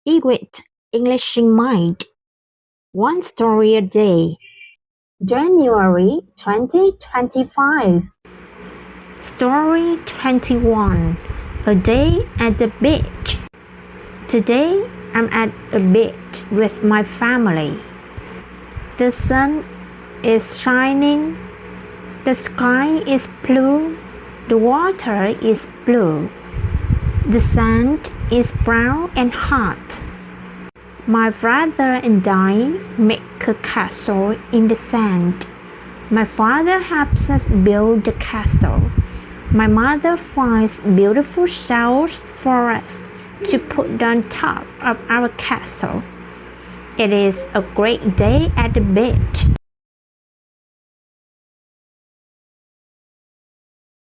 EWIT English in Mind. One story a day. January 2025. Story 21. A day at the beach. Today I'm at the beach with my family. The sun is shining. The sky is blue. The water is blue. The sand is brown and hot. My brother and I make a castle in the sand. My father helps us build the castle. My mother finds beautiful shells for us to put on top of our castle. It is a great day at the beach.